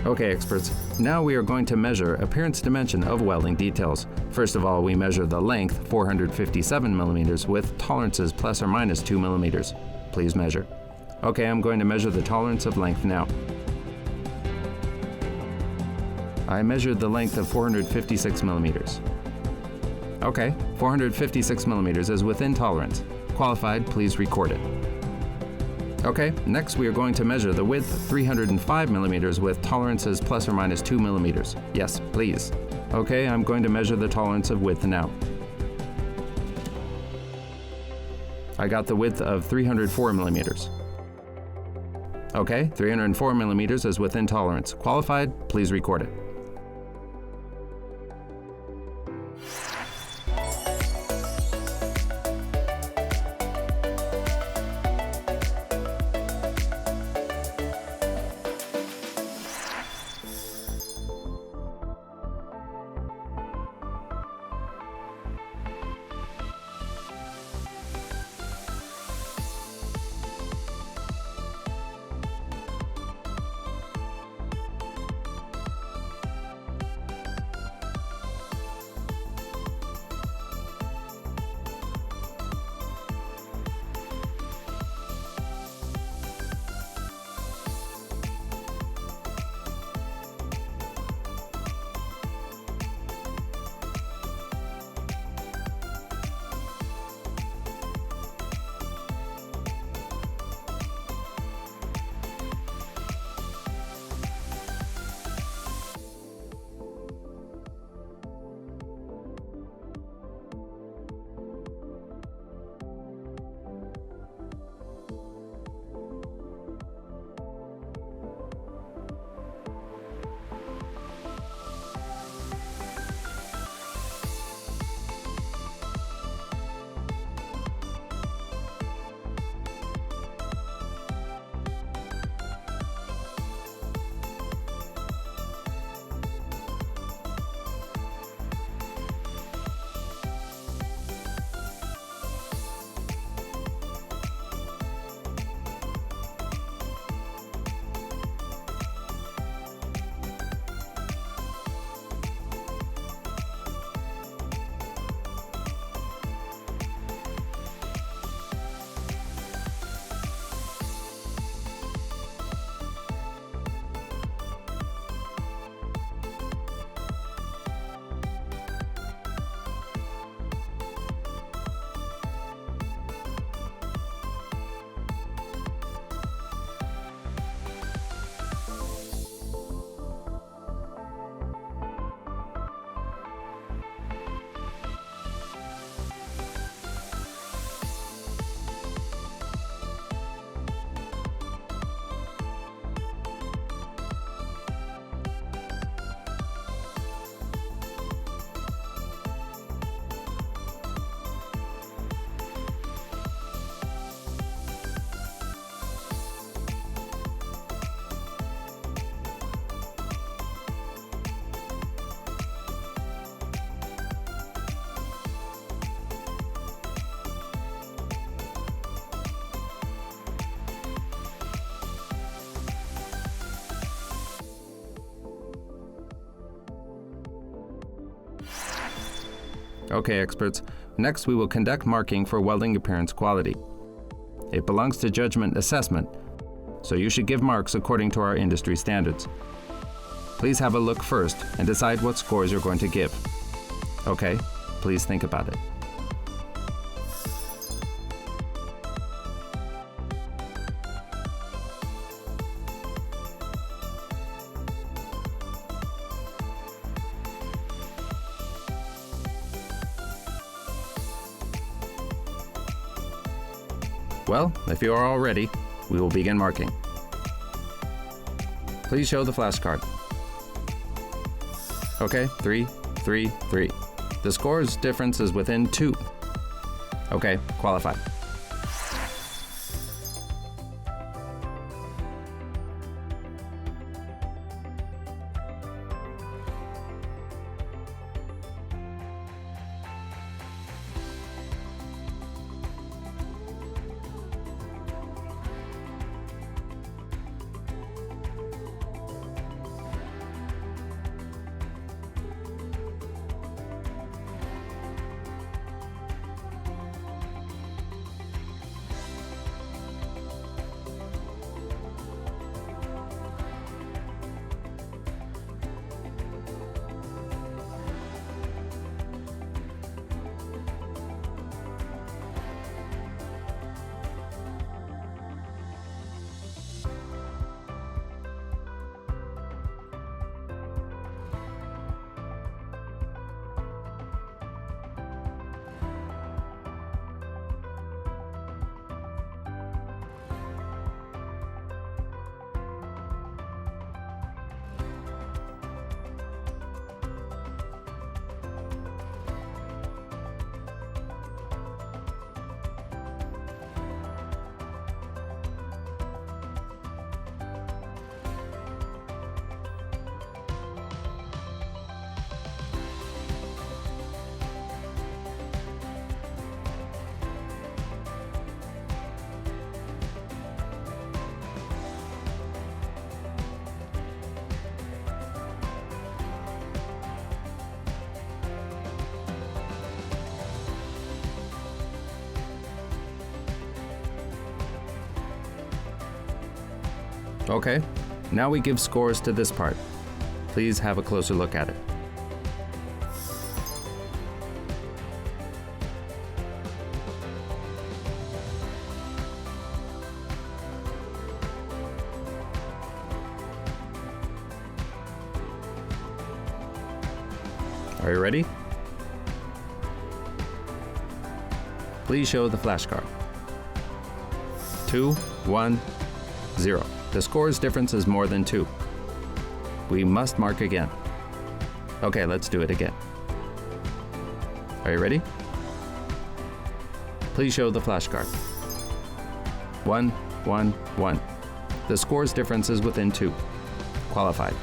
Okay, experts, now we are going to measure appearance dimension of welding details. First of all, we measure the length, 457 millimeters, with tolerances plus or minus 2 millimeters. Please measure. Okay, I'm going to measure the tolerance of length now. I measured the length of 456 millimeters. Okay, 456 millimeters is within tolerance. Qualified, please record it. Okay, next we are going to measure the width, 305 millimeters, with tolerances plus or minus 2 millimeters. Yes, please. Okay, I'm going to measure the tolerance of width now. I got the width of 304 millimeters. Okay, 304 millimeters is within tolerance. Qualified, please record it. Okay, experts, next we will conduct marking for welding appearance quality. It belongs to judgment assessment, so you should give marks according to our industry standards. Please have a look first and decide what scores you're going to give. Okay, please think about it. Well, if you are all ready, we will begin marking. Please show the flashcard. Okay, 3, 3, 3. The score's difference is within 2. Okay, qualified. Okay, now we give scores to this part. Please have a closer look at it. Are you ready? Please show the flashcard. 2, 1, 0. The score's difference is more than 2. We must mark again. Okay, let's do it again. Are you ready? Please show the flashcard. 1, 1, 1. The score's difference is within 2. Qualified.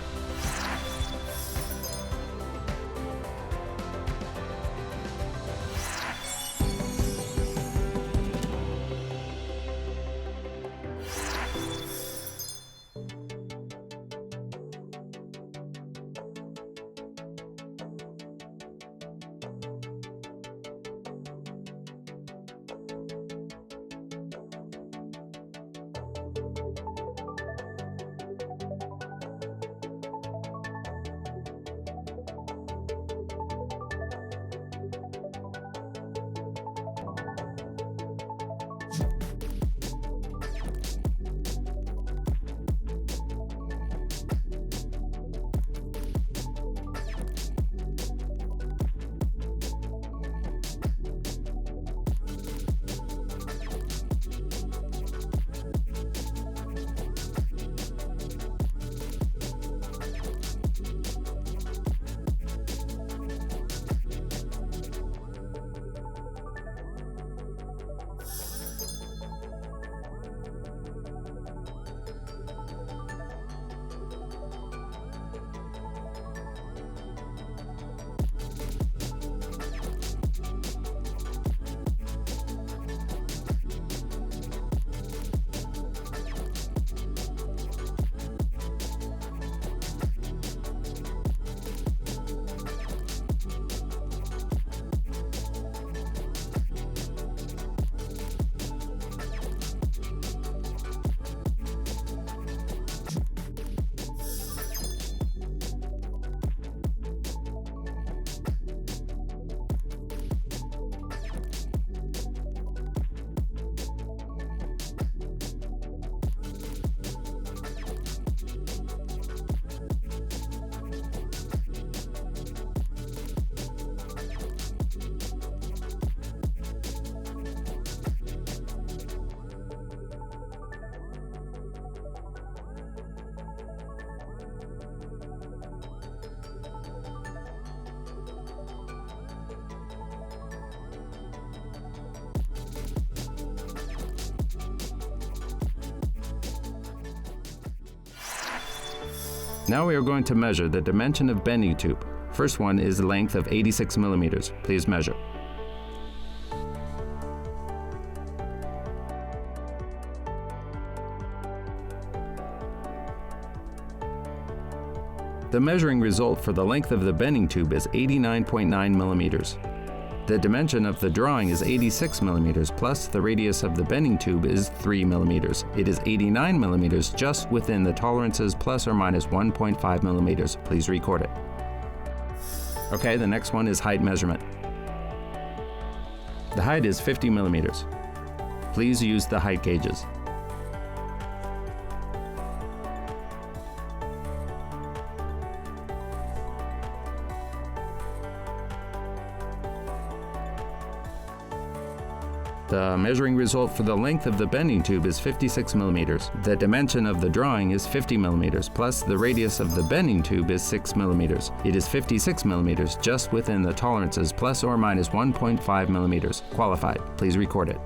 Now we are going to measure the dimension of bending tube. First one is the length of 86 millimeters. Please measure. The measuring result for the length of the bending tube is 89.9 millimeters. The dimension of the drawing is 86 millimeters, plus the radius of the bending tube is 3 millimeters. It is 89 millimeters just within the tolerances plus or minus 1.5 millimeters. Please record it. Okay, the next one is height measurement. The height is 50 millimeters. Please use the height gauges. The measuring result for the length of the bending tube is 56 millimeters. The dimension of the drawing is 50 millimeters, plus the radius of the bending tube is 6 millimeters. It is 56 millimeters just within the tolerances plus or minus 1.5 millimeters. Qualified. Please record it.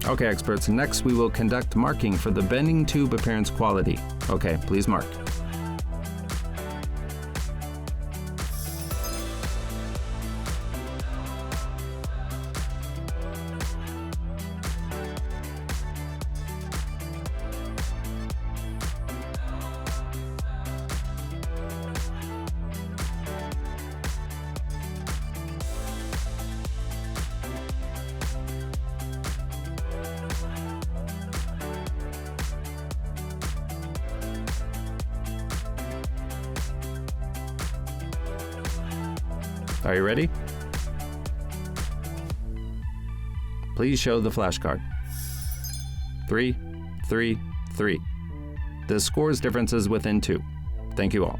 Okay, experts, next we will conduct marking for the bending tube appearance quality. Okay, please mark. Are you ready? Please show the flashcard. 3, 3, 3. The scores differences within 2. Thank you all.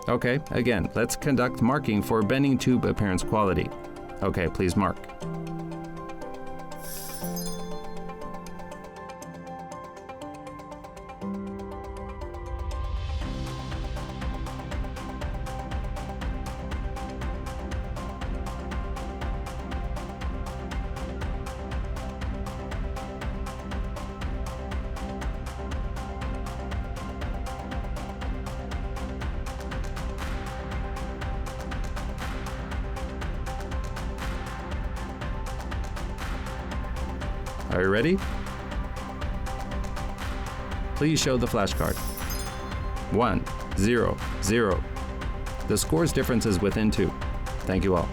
Okay, again, let's conduct marking for bending tube appearance quality. Okay, please mark. Are you ready? Please show the flashcard. 1, 0, 0. The scores differences within 2. Thank you all.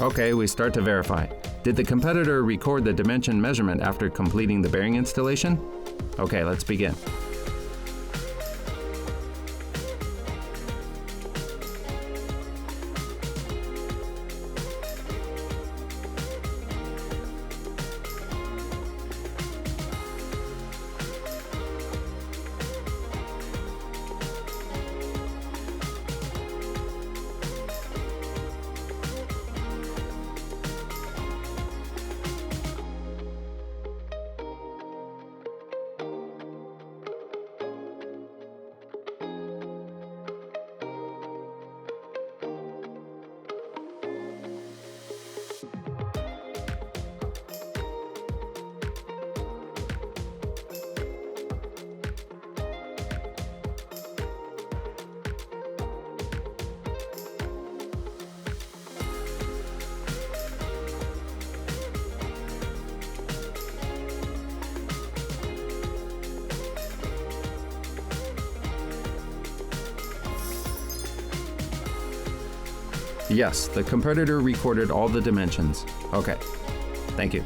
Okay, we start to verify. Did the competitor record the dimension measurement after completing the bearing installation? Okay, let's begin. Yes, the competitor recorded all the dimensions. Okay, thank you.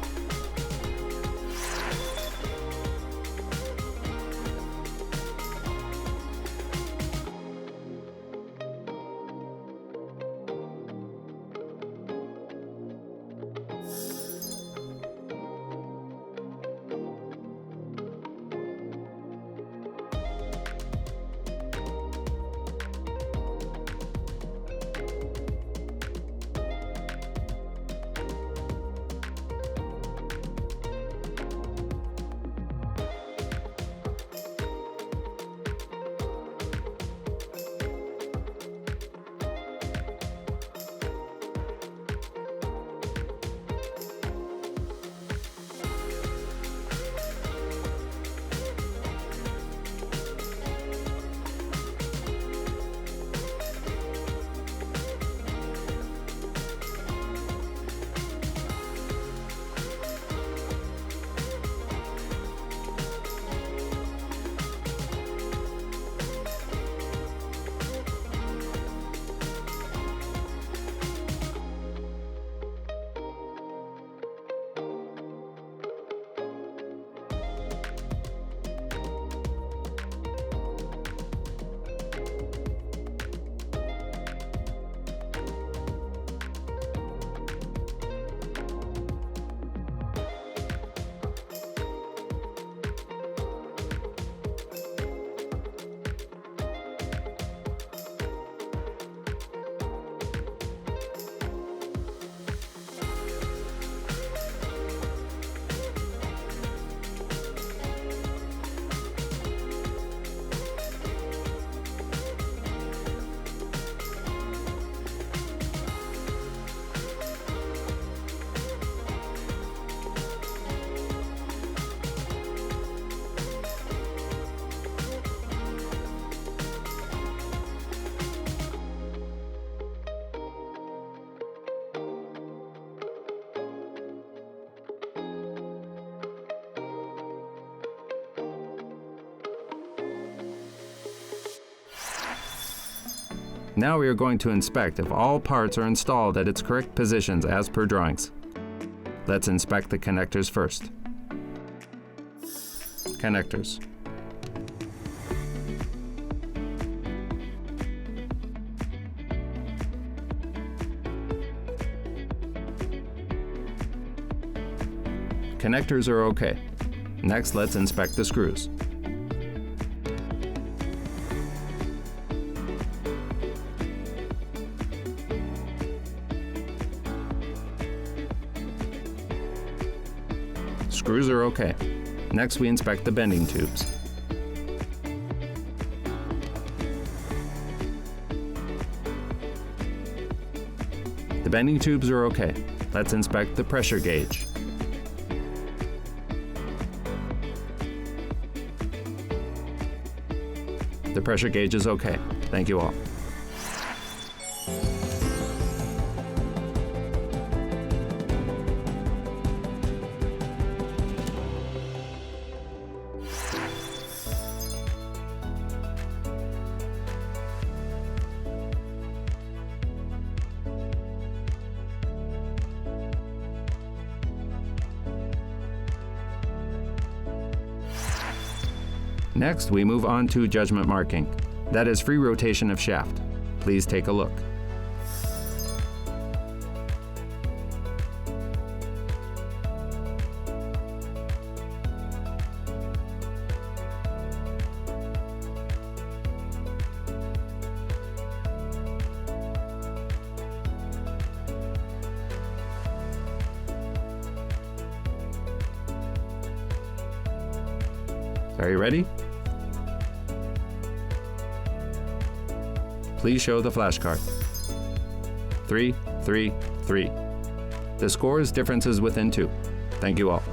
Now we are going to inspect if all parts are installed at its correct positions as per drawings. Let's inspect the connectors first. Connectors. Connectors are okay. Next, let's inspect the screws. Screws are okay. Next, we inspect the bending tubes. The bending tubes are okay. Let's inspect the pressure gauge. The pressure gauge is okay. Thank you all. Next, we move on to judgment marking. That is free rotation of shaft. Please take a look. Are you ready? Please show the flashcard. 3, 3, 3. The score is differences within 2. Thank you all.